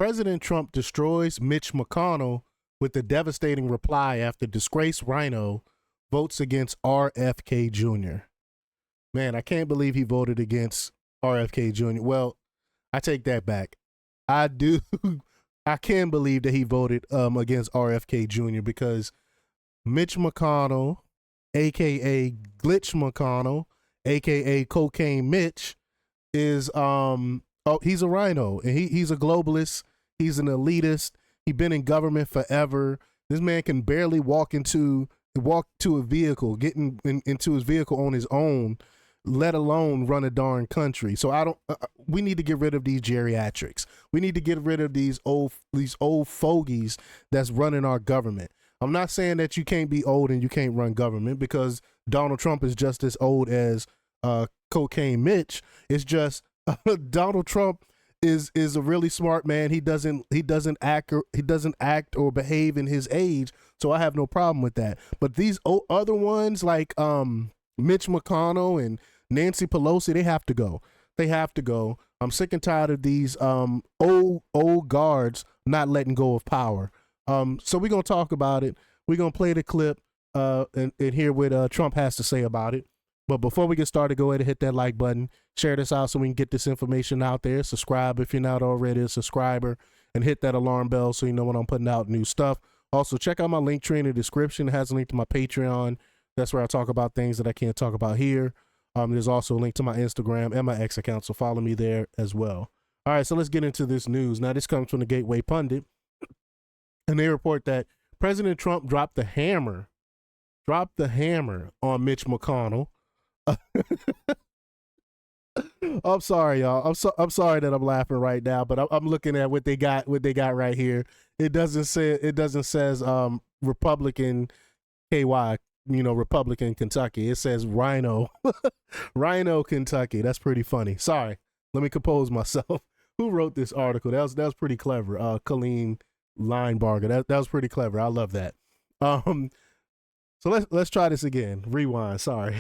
President Trump destroys Mitch McConnell with a devastating reply after disgraced RINO votes against RFK Jr. Man, I can't believe he voted against RFK Jr. Well, I take that back. I do. I can believe that he voted against RFK Jr. because Mitch McConnell, a.k.a. Glitch McConnell, a.k.a. Cocaine Mitch, is he's a RINO, and he's a globalist. He's an elitist. He's been in government forever. This man can barely walk to a vehicle, into his vehicle on his own, let alone run a darn country. So we need to get rid of these geriatrics. We need to get rid of these old fogies that's running our government. I'm not saying that you can't be old and you can't run government, because Donald Trump is just as old as Cocaine Mitch. It's just Donald Trump is a really smart man. He doesn't act or behave in his age, so I have no problem with that. But these other ones like Mitch McConnell and Nancy Pelosi, they have to go. They have to go. I'm sick and tired of these old guards not letting go of power. So we're gonna talk about it. We're gonna play the clip and hear what Trump has to say about it. But before we get started, go ahead and hit that like button. Share this out so we can get this information out there. Subscribe if you're not already a subscriber, and hit that alarm bell so you know when I'm putting out new stuff. Also, check out my link tree in the description. It has a link to my Patreon. That's where I talk about things that I can't talk about here. There's also a link to my Instagram and my X account, so follow me there as well. All right, so let's get into this news. Now, this comes from the Gateway Pundit, and they report that President Trump dropped the hammer on Mitch McConnell. I'm sorry, y'all. I'm sorry that I'm laughing right now, but I'm looking at what they got right here. It doesn't says Republican KY, Republican Kentucky. It says RINO. RINO Kentucky. That's pretty funny. Sorry. Let me compose myself. Who wrote this article? That was pretty clever. Colleen Linebarger. That was pretty clever. I love that. So let's try this again. Rewind. Sorry.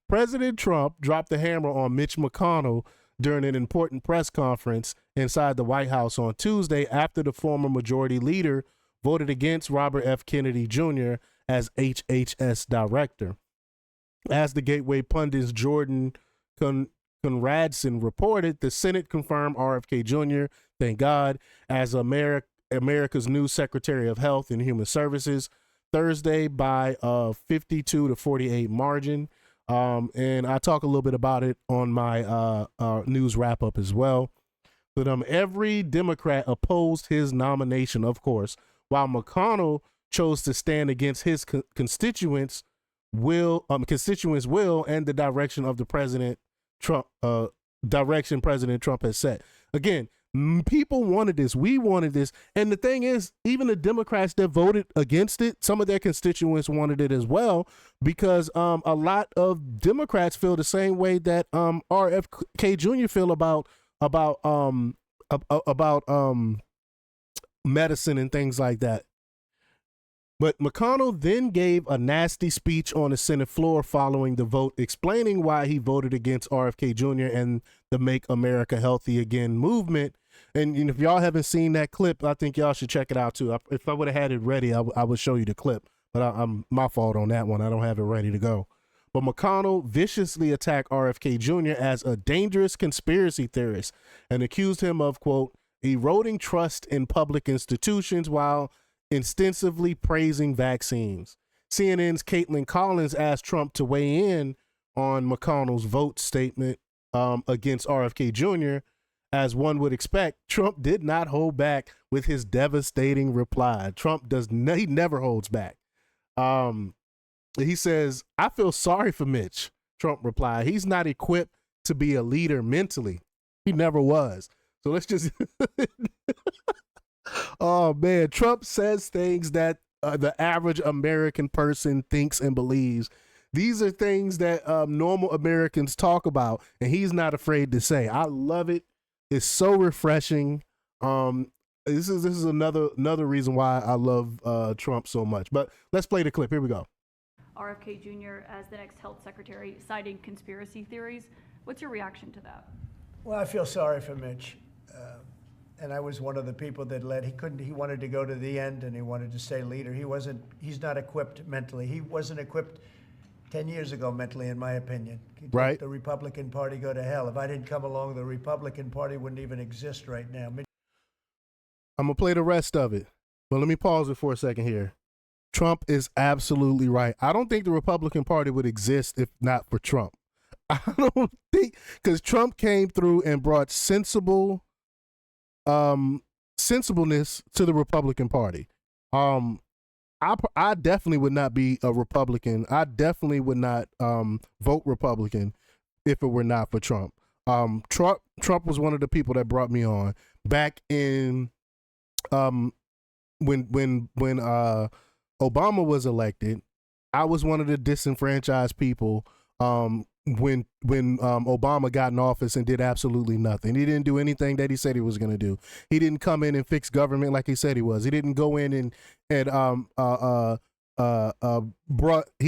President Trump dropped the hammer on Mitch McConnell during an important press conference inside the White House on Tuesday after the former majority leader voted against Robert F. Kennedy Jr. as HHS director. As the Gateway Pundit's Jordan Conradson reported, the Senate confirmed RFK Jr., thank God, as America's new Secretary of Health and Human Services Thursday by a 52 to 48 margin. And I talk a little bit about it on my news wrap up as well. But every Democrat opposed his nomination, of course, while McConnell chose to stand against his constituents' will and the direction of the President Trump has set. Again, people wanted this. We wanted this. And the thing is, even the Democrats that voted against it, some of their constituents wanted it as well, because a lot of Democrats feel the same way that RFK Jr. feel about medicine and things like that. But McConnell then gave a nasty speech on the Senate floor following the vote, explaining why he voted against RFK Jr. and the Make America Healthy Again movement. And if y'all haven't seen that clip, I think y'all should check it out too. If I would have had it ready, I would show you the clip. But I'm my fault on that one. I don't have it ready to go. But McConnell viciously attacked RFK Jr. as a dangerous conspiracy theorist and accused him of, quote, eroding trust in public institutions while extensively praising vaccines. CNN's Caitlin Collins asked Trump to weigh in on McConnell's vote statement against RFK Jr. As one would expect, Trump did not hold back with his devastating reply. Trump he never holds back. He says, I feel sorry for Mitch, Trump replied. He's not equipped to be a leader mentally. He never was. So let's just... Oh, man. Trump says things that the average American person thinks and believes. These are things that normal Americans talk about, and he's not afraid to say. I love it. It's so refreshing. This is another reason why I love Trump so much. But let's play the clip. Here we go. RFK Jr. as the next health secretary, citing conspiracy theories. What's your reaction to that? Well, I feel sorry for Mitch. and I was one of the people that led. He wanted to go to the end, and he wanted to stay leader. He's not equipped mentally. He wasn't equipped 10 years ago mentally, in my opinion. He'd let Right. the Republican Party go to hell. If I didn't come along, the Republican Party wouldn't even exist right now. I'm going to play the rest of it, but let me pause it for a second here. Trump is absolutely right. I don't think the Republican Party would exist if not for Trump. I don't think, because Trump came through and brought sensibleness to the Republican Party. I definitely would not be a Republican. I definitely would not vote Republican if it were not for Trump. Trump was one of the people that brought me on back in when Obama was elected. I was one of the disenfranchised people when Obama got in office and did absolutely nothing. He didn't do anything that he said he was going to do. He didn't come in and fix government like he said he was. He didn't go in and he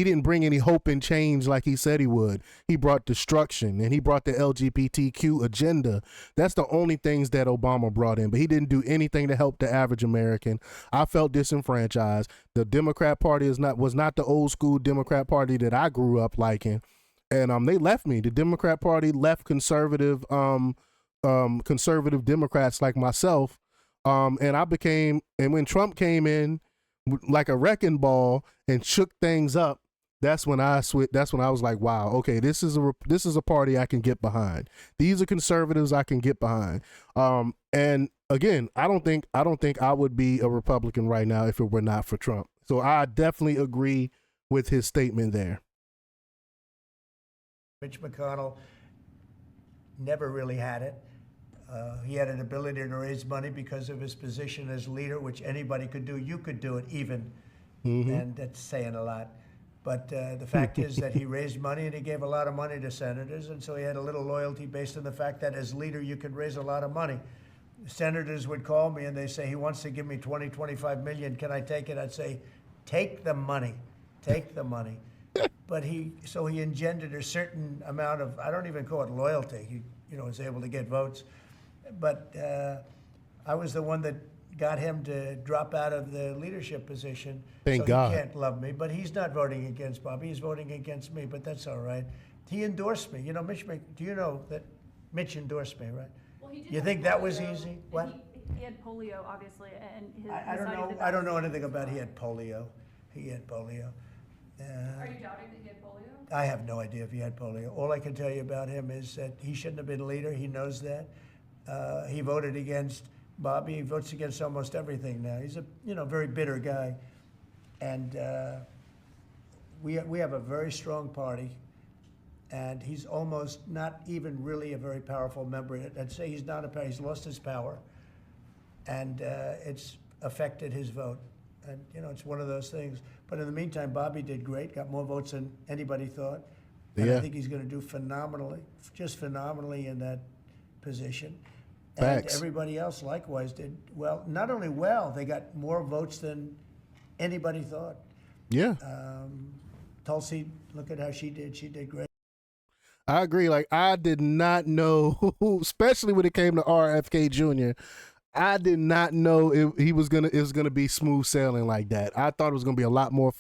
didn't bring any hope and change like he said he would. He brought destruction, and he brought the LGBTQ agenda. That's the only things that Obama brought in, but he didn't do anything to help the average American. I felt disenfranchised. The Democrat Party was not the old school Democrat Party that I grew up liking. And they left me. The Democrat Party left conservative Democrats like myself. And when Trump came in like a wrecking ball and shook things up, that's when I switched. That's when I was like, wow, okay, this is a party I can get behind. These are conservatives I can get behind. And again, I don't think I would be a Republican right now if it were not for Trump. So I definitely agree with his statement there. Mitch McConnell never really had it. He had an ability to raise money because of his position as leader, which anybody could do. You could do it even, and that's saying a lot. But the fact is that he raised money, and he gave a lot of money to senators, and so he had a little loyalty based on the fact that as leader you could raise a lot of money. Senators would call me and they say, he wants to give me 20, 25 million. Can I take it? I'd say, take the money. Take the money. But he engendered a certain amount of, I don't even call it loyalty. He was able to get votes. But I was the one that got him to drop out of the leadership position. Thank God. He can't love me, but he's not voting against Bobby. He's voting against me, but that's all right. He endorsed me. Mitch, do you know that Mitch endorsed me, right? Well, he did You have think that was polio, easy? and What? He had polio, obviously, and his I don't know. I don't know anything about he had polio. He had polio. Are you doubting that he had polio? I have no idea if he had polio. All I can tell you about him is that he shouldn't have been leader. He knows that. He voted against Bobby. He votes against almost everything now. He's a very bitter guy, and we have a very strong party, and he's almost not even really a very powerful member. I'd say he's not he's lost his power, and it's affected his vote. And it's one of those things. But in the meantime, Bobby did great, got more votes than anybody thought. And I think he's going to do phenomenally, just phenomenally in that position. Facts. And everybody else likewise did well. Not only well, they got more votes than anybody thought. Yeah. Tulsi, look at how she did. She did great. I agree. Like, I did not know, especially when it came to RFK Jr., I did not know it was gonna be smooth sailing like that. I thought it was gonna be a lot more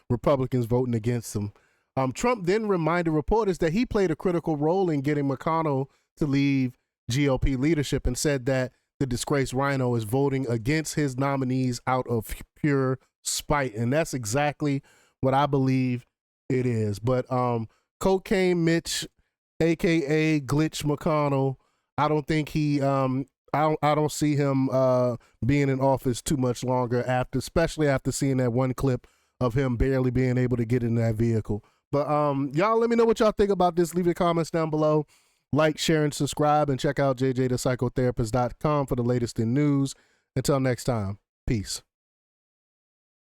Republicans voting against him. Trump then reminded reporters that he played a critical role in getting McConnell to leave GOP leadership, and said that the disgraced RINO is voting against his nominees out of pure spite, and that's exactly what I believe it is. But Cocaine Mitch, aka Glitch McConnell, I don't think he I don't see him being in office too much longer, especially after seeing that one clip of him barely being able to get in that vehicle. But y'all let me know what y'all think about this. Leave your comments down below. Like, share, and subscribe, and check out jjthepsychotherapist.com for the latest in news. Until next time, peace.